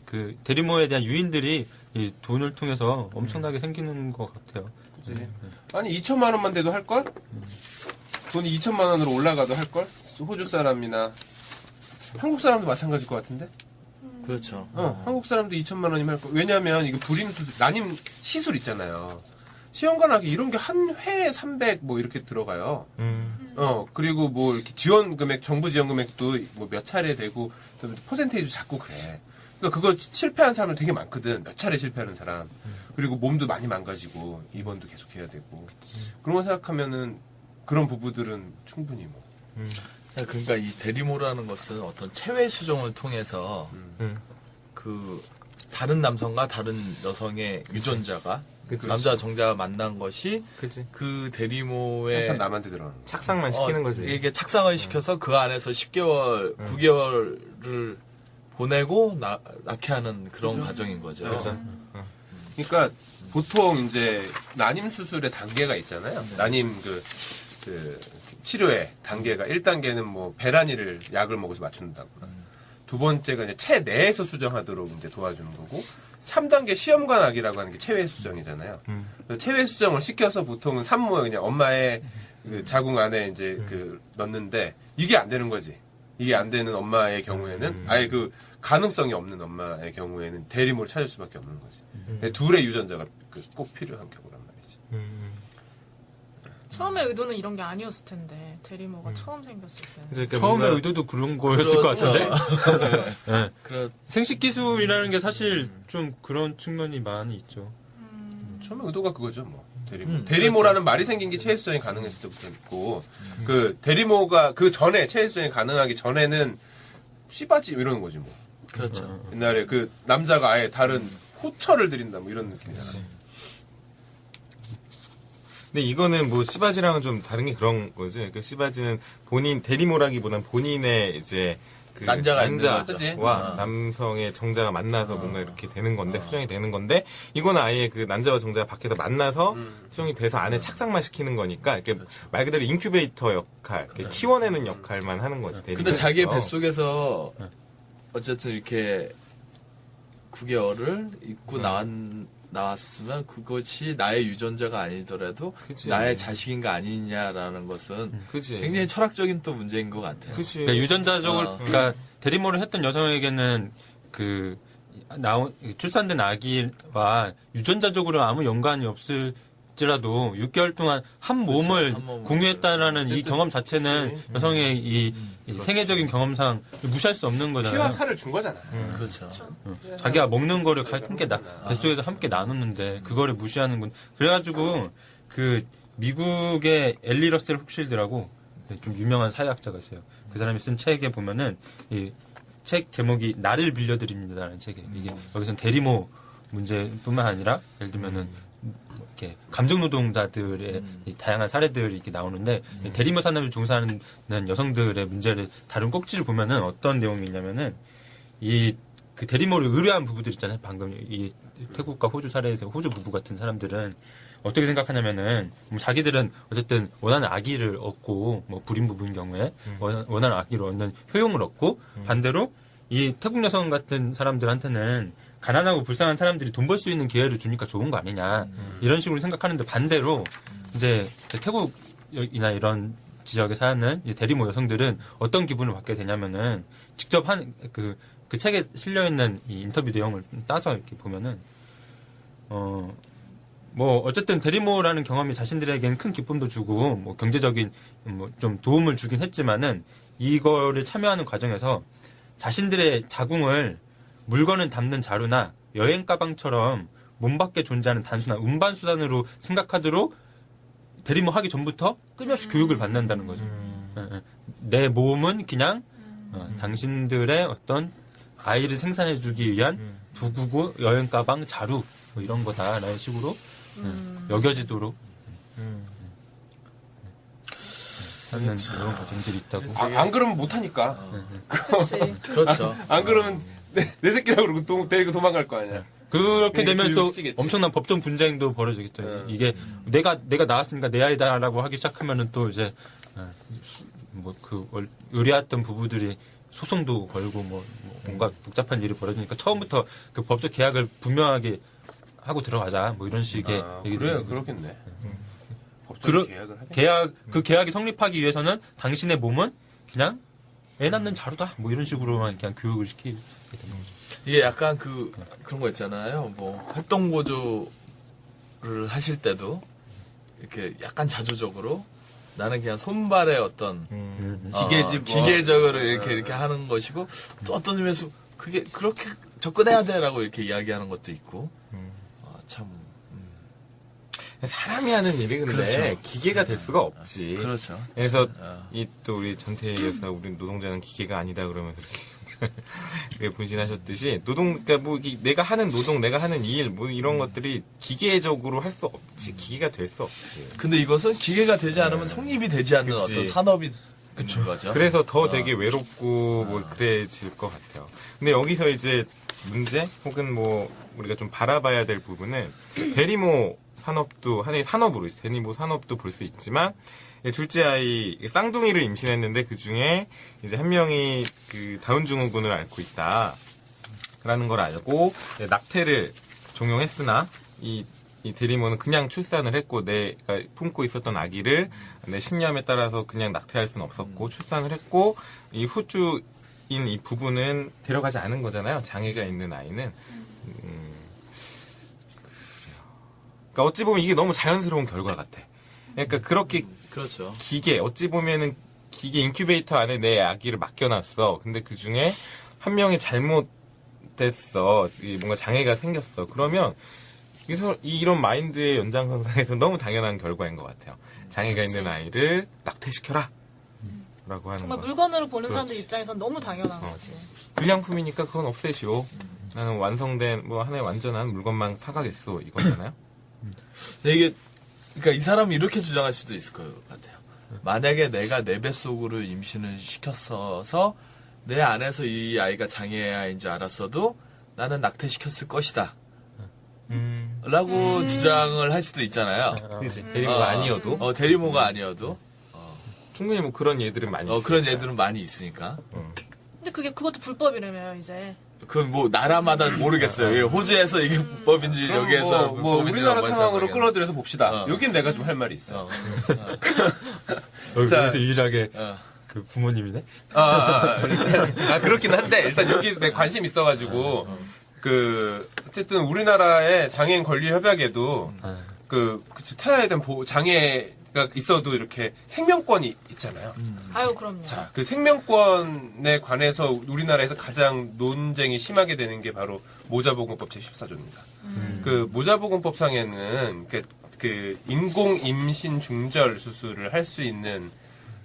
[SPEAKER 6] 그 대리모에 대한 유인들이 이 돈을 통해서 엄청나게 생기는 것 같아요.
[SPEAKER 3] 그치? 아니 2천만 원만 돼도 할 걸? 돈이 2천만 원으로 올라가도 할 걸? 호주 사람이나 한국 사람도 마찬가지일 것 같은데?
[SPEAKER 4] 그렇죠.
[SPEAKER 3] 한국 사람도 2천만 원이면 할 거. 왜냐면 이거 불임 수술, 난임 시술 있잖아요. 시험관하기 이런 게 한 회에 300 뭐 이렇게 들어가요. 그리고 뭐 이렇게 지원 금액, 정부 지원 금액도 뭐 몇 차례 되고 또 퍼센테이지 잡고 그래. 그러니까 그거 실패한 사람은 되게 많거든. 몇 차례 실패하는 사람. 그리고 몸도 많이 망가지고 입원도 계속 해야 되고. 그런 거 생각하면은 그런 부부들은 충분히 뭐.
[SPEAKER 4] 그러니까 이 대리모라는 것은 어떤 체외 수정을 통해서 그 다른 남성과 다른 여성의 유전자가
[SPEAKER 2] 그치.
[SPEAKER 4] 남자 정자가 만난 것이
[SPEAKER 2] 그치.
[SPEAKER 4] 그 대리모의
[SPEAKER 3] 한판 남한테 들어가는 거.
[SPEAKER 2] 착상만 시키는 거지.
[SPEAKER 4] 이게 착상을 시켜서 그 안에서 10개월, 9개월을 보내고 낳게 하는 그런 과정인 거죠.
[SPEAKER 2] 그렇죠.
[SPEAKER 3] 그러니까 보통 이제 난임 수술의 단계가 있잖아요. 난임 그 치료의 단계가 1단계는 뭐 배란이를 약을 먹어서 맞춘다거나 두 번째가 이제 체 내에서 수정하도록 이제 도와주는 거고 3단계 시험관 아기라고 하는 게 체외 수정이잖아요. 그래서 체외 수정을 시켜서 보통은 산모에 그냥 엄마의 그 자궁 안에 이제 그 넣는데 이게 안 되는 거지. 이게 안 되는 엄마의 경우에는 아예 그 가능성이 없는 엄마의 경우에는 대리모를 찾을 수밖에 없는 거지. 둘의 유전자가 꼭 필요한 경우란 말이지.
[SPEAKER 5] 처음에 의도는 이런 게 아니었을 텐데 대리모가 처음 생겼을 때.
[SPEAKER 2] 그러니까
[SPEAKER 6] 처음에
[SPEAKER 2] 뭔가
[SPEAKER 6] 의도도 그런 거였을 것 같은데. 네.
[SPEAKER 4] 그렇
[SPEAKER 6] 생식 기술이라는 게 사실 좀 그런 측면이 많이 있죠.
[SPEAKER 3] 처음에 의도가 그거죠, 뭐. 대리모. 대리모라는 말이 생긴 게 체외 수정이 가능했을 때부터 있고, 그 대리모가 그 전에 체외 수정이 가능하기 전에는 씨바지 이러는 거지 뭐.
[SPEAKER 4] 그렇죠.
[SPEAKER 3] 옛날에 그 남자가 아예 다른 후처를 들인다 뭐 이런 느낌이잖아.
[SPEAKER 2] 근데 이거는 뭐 씨바지랑은 좀 다른 게 그런 거죠. 그러니까 씨바지는 본인 대리모라기보단 본인의 이제 그
[SPEAKER 4] 난자가 있는 거죠.
[SPEAKER 2] 난자와 남성의 정자가 만나서 뭔가 이렇게 되는 건데 수정이 되는 건데 이거는 아예 그 난자와 정자가 밖에서 만나서 수정이 돼서 안에 착상만 시키는 거니까 이렇게 말 그대로 인큐베이터 역할, 이렇게 키워내는 역할만 하는 거지.
[SPEAKER 4] 근데
[SPEAKER 2] 대리모에서.
[SPEAKER 4] 자기의 뱃속에서 어쨌든 이렇게 9개월을 입고 나왔으면 그것이 나의 유전자가 아니더라도
[SPEAKER 2] 그치.
[SPEAKER 4] 나의 자식인가 아니냐라는 것은
[SPEAKER 2] 그치.
[SPEAKER 4] 굉장히 철학적인 또 문제인 것 같아요.
[SPEAKER 2] 그치.
[SPEAKER 6] 그러니까 유전자적으로, 그러니까 대리모를 했던 여성에게는 그 출산된 아기와 유전자적으로 아무 연관이 없을지라도 6개월 동안 한 몸을
[SPEAKER 4] 한 몸을.
[SPEAKER 6] 공유했다라는 이 경험 자체는
[SPEAKER 2] 그치.
[SPEAKER 6] 여성의 이 생애적인 경험상 무시할 수 없는 거잖아요.
[SPEAKER 3] 피와 살을 준 거잖아.
[SPEAKER 4] 그렇죠.
[SPEAKER 6] 자기가 먹는 거를 함께 뱃속에서 함께 나눴는데 그거를 무시하는 군. 그래가지고 그 미국의 엘리 러셀 훅실드라고 좀 유명한 사회학자가 있어요. 그 사람이 쓴 책에 보면은 이 책 제목이 나를 빌려드립니다라는 책이에요. 이게 여기서는 대리모 문제뿐만 아니라 예를 들면은 이렇게 감정 노동자들의 이 다양한 사례들이 이렇게 나오는데 대리모 산업을 종사하는 여성들의 문제를 다룬 꼭지를 보면은 어떤 내용이 있냐면은 이 그 대리모를 의뢰한 부부들 있잖아요. 방금 이 태국과 호주 사례에서 호주 부부 같은 사람들은 어떻게 생각하냐면은 뭐 자기들은 어쨌든 원하는 아기를 얻고 뭐 불임 부부인 경우에 원하는 아기를 얻는 효용을 얻고 반대로 이 태국 여성 같은 사람들한테는 가난하고 불쌍한 사람들이 돈 벌 수 있는 기회를 주니까 좋은 거 아니냐 이런 식으로 생각하는데 반대로 이제 태국이나 이런 지역에 사는 이 대리모 여성들은 어떤 기분을 받게 되냐면은 직접 그 책에 실려 있는 이 인터뷰 내용을 따서 이렇게 보면은 뭐 어쨌든 대리모라는 경험이 자신들에게는 큰 기쁨도 주고 뭐 경제적인 뭐 좀 도움을 주긴 했지만은 이거를 참여하는 과정에서 자신들의 자궁을 물건을 담는 자루나 여행 가방처럼 몸 밖에 존재하는 단순한 운반 수단으로 생각하도록 대리모 하기 전부터 끊임없이 교육을 받는다는 거죠. 내 몸은 그냥 당신들의 어떤 아이를 생산해주기 위한 도구고 여행 가방, 자루 뭐 이런 거다라는 식으로 여겨지도록 하는 이런 과정들이 있다고.
[SPEAKER 3] 안 그러면 못하니까.
[SPEAKER 5] 그치.
[SPEAKER 4] 그렇죠.
[SPEAKER 3] 안 그러면 내 새끼라고 그러고 데리고 도망갈 거 아니야.
[SPEAKER 6] 그렇게 되면 또
[SPEAKER 3] 교육시키겠지.
[SPEAKER 6] 엄청난 법정 분쟁도 벌어지겠죠. 이게 내가 낳았으니까 내 아이다라고 하기 시작하면은 또 이제 뭐 의뢰했던 부부들이 소송도 걸고 뭐 뭔가 복잡한 일이 벌어지니까 처음부터 그 법적 계약을 분명하게 하고 들어가자 뭐 이런 식의
[SPEAKER 3] 그래, 그렇겠네. 법적 계약을 하겠네.
[SPEAKER 6] 계약이 성립하기 위해서는 당신의 몸은 그냥 애 낳는 자루다 뭐 이런 식으로만 그냥 교육을 시키게 되는 거죠.
[SPEAKER 4] 이게 약간 그런 거 있잖아요. 뭐 활동 보조를 하실 때도 이렇게 약간 자조적으로 나는 그냥 손발의 어떤
[SPEAKER 3] 기계지 뭐.
[SPEAKER 4] 기계적으로 이렇게 하는 것이고 또 어떤 의미에서 그게 그렇게 접근해야 돼라고 이렇게 이야기하는 것도 있고 참
[SPEAKER 2] 사람이 하는 일이 근데
[SPEAKER 4] 그렇죠.
[SPEAKER 2] 기계가 될 수가 없지.
[SPEAKER 4] 그렇죠.
[SPEAKER 2] 그래서 이 또 우리 전태일 여사 우리 노동자는 기계가 아니다 그러면 그렇게 분신하셨듯이 그러니까 뭐 내가 하는 노동, 내가 하는 일 뭐 이런 것들이 기계적으로 할 수 없지. 기계가 될 수 없지.
[SPEAKER 4] 근데 이것은 기계가 되지 않으면 성립이 되지 않는
[SPEAKER 2] 그치.
[SPEAKER 4] 어떤 산업이 있는 거죠.
[SPEAKER 2] 그래서 더 되게 외롭고 뭐 그래질 것 같아요. 근데 여기서 이제 문제 혹은 뭐 우리가 좀 바라봐야 될 부분은 대리모 산업도 하나의 산업으로 대리모 산업도 볼 수 있지만 둘째 아이 쌍둥이를 임신했는데 그 중에 이제 한 명이 그 다운 증후군을 앓고 있다라는 걸 알고 낙태를 종용했으나 이 대리모는 그냥 출산을 했고 내가 품고 있었던 아기를 내 신념에 따라서 그냥 낙태할 수는 없었고 출산을 했고 이 후주인 이 부부는 데려가지 않은 거잖아요. 장애가 있는 아이는. 그러니까 어찌 보면 이게 너무 자연스러운 결과 같아. 그러니까 그렇게
[SPEAKER 4] 그렇죠.
[SPEAKER 2] 기계 어찌 보면은 기계 인큐베이터 안에 내 아기를 맡겨놨어. 근데 그 중에 한 명이 잘못됐어. 뭔가 장애가 생겼어. 그러면 이런 마인드의 연장선상에서 너무 당연한 결과인 것 같아요. 장애가 있는 아이를 낙태시켜라. 라고 하는
[SPEAKER 5] 정말
[SPEAKER 2] 거.
[SPEAKER 5] 물건으로 보는 사람들
[SPEAKER 2] 그렇지.
[SPEAKER 5] 입장에선 너무 당연한
[SPEAKER 2] 어.
[SPEAKER 5] 거지.
[SPEAKER 2] 불량품이니까 그건 없애시오. 나는 완성된 뭐 하나의 완전한 물건만 사가겠소. 이거잖아요.
[SPEAKER 4] 이게 그러니까 이 사람이 이렇게 주장할 수도 있을 것 같아요. 만약에 내가 내 뱃속으로 임신을 시켰어서 내 안에서 이 아이가 장애아인 줄 알았어도 나는 낙태시켰을 것이다. 라고 주장을 할 수도 있잖아요.
[SPEAKER 2] 그지. 대리모가 아니어도.
[SPEAKER 4] 대리모가 아니어도.
[SPEAKER 2] 충분히 뭐 그런 예들은 많이 있어요.
[SPEAKER 4] 그런 애들은 많이 있으니까.
[SPEAKER 5] 근데 그것도 불법이라며요, 이제.
[SPEAKER 4] 그건 뭐 나라마다 모르겠어요. 호주에서 이게 불법인지 여기에서
[SPEAKER 3] 뭐
[SPEAKER 4] 불법인지
[SPEAKER 3] 우리나라
[SPEAKER 4] 뭔지
[SPEAKER 3] 상황으로
[SPEAKER 4] 모르겠네.
[SPEAKER 3] 끌어들여서 봅시다.
[SPEAKER 4] 어.
[SPEAKER 3] 여긴 내가 좀 할 말이 있어.
[SPEAKER 6] 여기서
[SPEAKER 3] 자.
[SPEAKER 6] 유일하게
[SPEAKER 4] 어.
[SPEAKER 6] 그 부모님이네.
[SPEAKER 3] 그렇긴 한데 일단 여기 내 관심 있어가지고 어쨌든 우리나라의 장애인 권리 협약에도 태아에 대한 장애가 있어도 이렇게 생명권이 있잖아요.
[SPEAKER 5] 아유, 그럼요.
[SPEAKER 3] 자, 그 생명권에 관해서 우리나라에서 가장 논쟁이 심하게 되는 게 바로 모자보건법 제14조입니다. 그 모자보건법상에는 그 인공 임신 중절 수술을 할 수 있는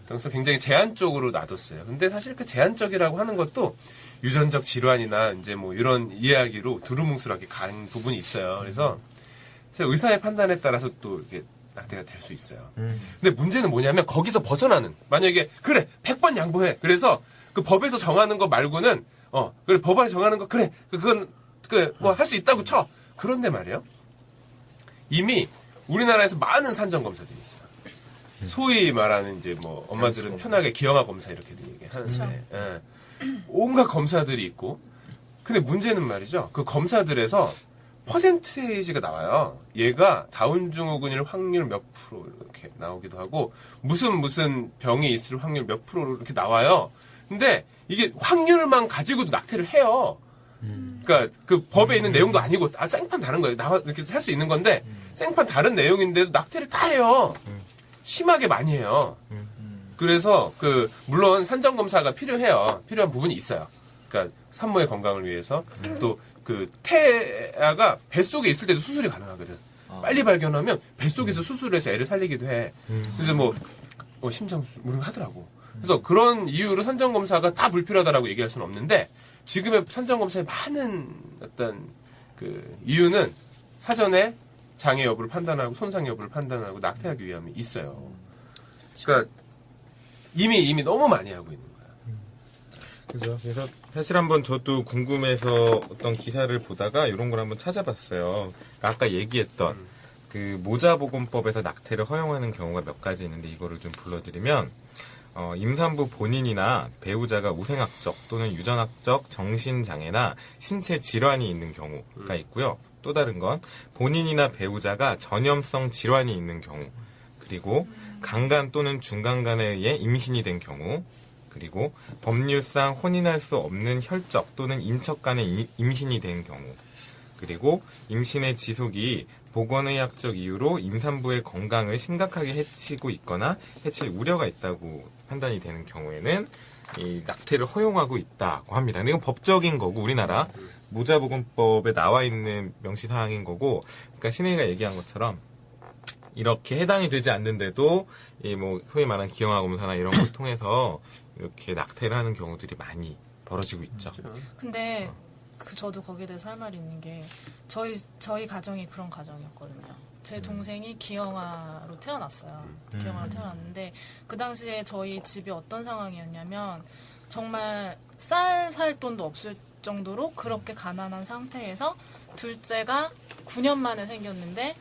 [SPEAKER 3] 그래서 굉장히 제한적으로 놔뒀어요. 근데 사실 그 제한적이라고 하는 것도 유전적 질환이나 이제 뭐 이런 이야기로 두루뭉술하게 간 부분이 있어요. 그래서 의사의 판단에 따라서 또 이렇게 낙태가 될 수 있어요. 근데 문제는 뭐냐면 거기서 벗어나는 만약에 그래 100번 양보해. 그래서 그 법에서 정하는 거 말고는 그래 법 안에 정하는 거 그래 그건 뭐 할 수 있다고 쳐. 그런데 말이에요. 이미 우리나라에서 많은 산정 검사들이 있어요. 소위 말하는 이제 뭐 엄마들은 편하게 기형아 검사 이렇게도 얘기하는데 온갖 검사들이 있고 근데 문제는 말이죠. 그 검사들에서 퍼센테이지가 나와요. 얘가 다운 증후군일 확률 몇 프로 이렇게 나오기도 하고 무슨 병이 있을 확률 몇 프로로 이렇게 나와요. 근데 이게 확률만 가지고도 낙태를 해요. 그러니까 그 법에 있는 내용도 아니고 생판 다른 거예요. 나와 이렇게 할 수 있는 건데 생판 다른 내용인데도 낙태를 다 해요. 심하게 많이 해요. 그래서 물론 산정 검사가 필요해요. 필요한 부분이 있어요. 그러니까 산모의 건강을 위해서 또 태아가 뱃속에 있을 때도 수술이 가능하거든. 빨리 발견하면 뱃속에서 수술해서 애를 살리기도 해. 그래서 심장 수술 이런 거 하더라고. 그래서 그런 이유로 산정 검사가 다 불필요하다라고 얘기할 수는 없는데 지금의 산정 검사의 많은 어떤 이유는 사전에 장애 여부를 판단하고 손상 여부를 판단하고 낙태하기 위함이 있어요. 그러니까 이미 너무 많이 하고 있는 거야.
[SPEAKER 2] 그죠. 그래서 사실 한번 저도 궁금해서 어떤 기사를 보다가 이런 걸 한번 찾아봤어요. 그러니까 아까 얘기했던 그 모자보건법에서 낙태를 허용하는 경우가 몇 가지 있는데 이거를 좀 불러드리면 임산부 본인이나 배우자가 우생학적 또는 유전학적 정신장애나 신체 질환이 있는 경우가 있고요. 또 다른 건 본인이나 배우자가 전염성 질환이 있는 경우, 그리고 강간 또는 중간간에 의해 임신이 된 경우, 그리고 법률상 혼인할 수 없는 혈적 또는 인척 간의 임신이 된 경우, 그리고 임신의 지속이 보건의학적 이유로 임산부의 건강을 심각하게 해치고 있거나 해칠 우려가 있다고 판단이 되는 경우에는 이 낙태를 허용하고 있다고 합니다. 근데 이건 법적인 거고 우리나라 모자보건법에 나와 있는 명시사항인 거고, 그러니까 신혜가 얘기한 것처럼 이렇게 해당이 되지 않는데도 이 뭐 소위 말하는 기형아 검사나 이런 걸 통해서 이렇게 낙태를 하는 경우들이 많이 벌어지고 있죠.
[SPEAKER 5] 근데 저도 거기에 대해서 할 말이 있는 게 저희 가정이 그런 가정이었거든요. 제 동생이 기형아로 태어났어요. 기형아로 태어났는데 그 당시에 저희 집이 어떤 상황이었냐면 정말 쌀 살 돈도 없을 정도로 그렇게 가난한 상태에서 둘째가 9년 만에 생겼는데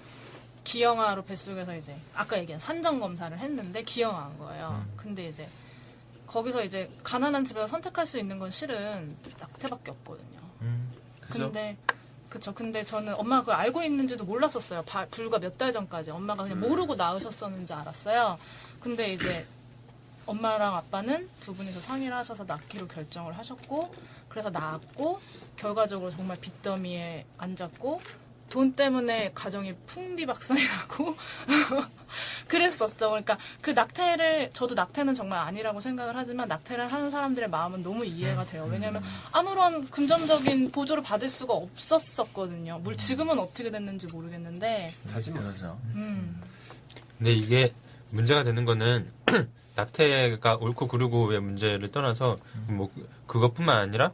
[SPEAKER 5] 기형아로 뱃속에서 이제 아까 얘기한 산정 검사를 했는데 기형아인 거예요. 근데 이제 거기서 이제 가난한 집에서 선택할 수 있는 건 실은 낙태밖에 없거든요.
[SPEAKER 3] 그죠?
[SPEAKER 5] 근데 저는 엄마가 그걸 알고 있는지도 몰랐었어요. 불과 몇 달 전까지 엄마가 그냥 모르고 낳으셨었는지 알았어요. 근데 이제 엄마랑 아빠는 두 분이서 상의를 하셔서 낳기로 결정을 하셨고, 그래서 낳았고, 결과적으로 정말 빚더미에 앉았고, 돈 때문에 가정이 풍비박산이 나고 그랬었죠. 그러니까 그 낙태를, 저도 낙태는 정말 아니라고 생각을 하지만 낙태를 하는 사람들의 마음은 너무 이해가 돼요. 왜냐하면 아무런 금전적인 보조를 받을 수가 없었었거든요. 지금은 어떻게 됐는지 모르겠는데.
[SPEAKER 3] 비슷하지 뭐.
[SPEAKER 4] 그러죠.
[SPEAKER 6] 근데 이게 문제가 되는 거는 낙태가 옳고 그르고의 문제를 떠나서 뭐 그것뿐만 아니라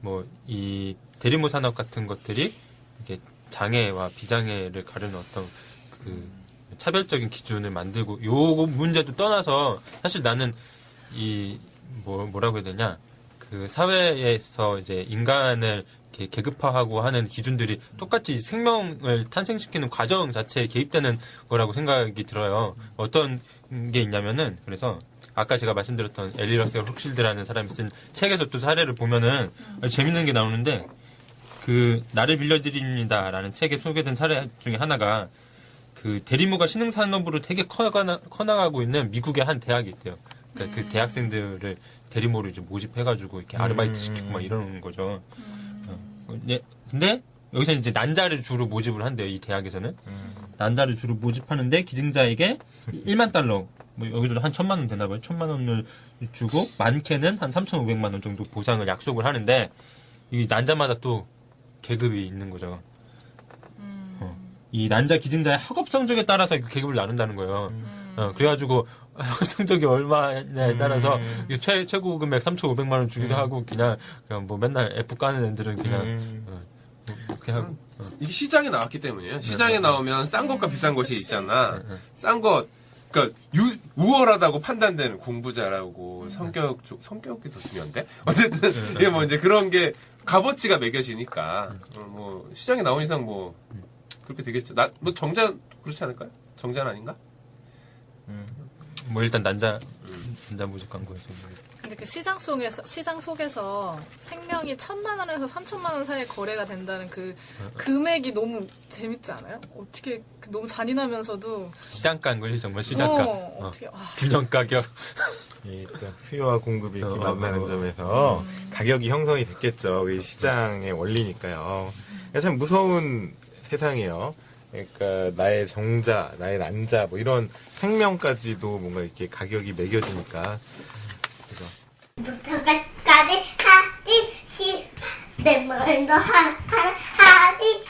[SPEAKER 6] 뭐 이 대리모 산업 같은 것들이 이게 장애와 비장애를 가르는 어떤 그 차별적인 기준을 만들고 요 문제도 떠나서 사실 나는 이 뭐라고 해야 되냐 그 사회에서 이제 인간을 이렇게 계급화하고 하는 기준들이 똑같이 생명을 탄생시키는 과정 자체에 개입되는 거라고 생각이 들어요. 어떤 게 있냐면은 그래서 아까 제가 말씀드렸던 엘리 러셀 록실드라는 사람이 쓴 책에서 또 사례를 보면은 재밌는 게 나오는데 그 나를 빌려드립니다라는 책에 소개된 사례 중에 하나가 그 대리모가 신흥산업으로 되게 커나가고 있는 미국의 한 대학이 있대요. 그러니까 그 대학생들을 대리모로 이제 모집해가지고 이렇게 아르바이트 시키고 막 이러는 거죠. 근데 여기서 이제 난자를 주로 모집을 한대요. 이 대학에서는 난자를 주로 모집하는데 기증자에게 1만 달러, 뭐 여기도 한 1,000만 원 되나 봐요. 1,000만 원을 주고 많게는 한 3,500만 원 정도 보상을 약속을 하는데 이 난자마다 또 계급이 있는 거죠. 이 난자 기증자의 학업 성적에 따라서 그 계급을 나눈다는 거예요. 그래가지고 학업 성적이 얼마냐에 따라서 최고 금액 3,500만 원 주기도 하고 그냥 뭐 맨날 F 까는 애들은 그냥 그렇게 하고.
[SPEAKER 3] 이게 시장에 나왔기 때문이에요. 시장에 나오면 싼 것과 비싼 것이 있잖아. 싼 것, 그러니까 우월하다고 판단되는 공부 잘하고 성격이 더 중요한데 어쨌든 이게 뭐 이제 그런 게 값어치가 매겨지니까 뭐 시장에 나온 이상 뭐 그렇게 되겠죠. 뭐 정자 그렇지 않을까요? 정자는 아닌가?
[SPEAKER 6] 뭐 일단 난자 모집 광고에서.
[SPEAKER 5] 근데 그 시장 속에서 생명이 1,000만 원에서 3,000만 원 사이에 거래가 된다는 그 금액이 너무 재밌지 않아요? 어떻게 너무 잔인하면서도
[SPEAKER 6] 시장가인 거지 정말 시장가.
[SPEAKER 5] 어떻게
[SPEAKER 6] 균형 가격.
[SPEAKER 2] 또 수요와 공급이 이렇게 만나는 점에서 가격이 형성이 됐겠죠. 이 시장의 원리니까요. 참 무서운 세상이에요. 그러니까 나의 정자, 나의 난자 뭐 이런 생명까지도 뭔가 이렇게 가격이 매겨지니까 그죠.
[SPEAKER 7] 부터까지 하기 싫어 내 말도 하기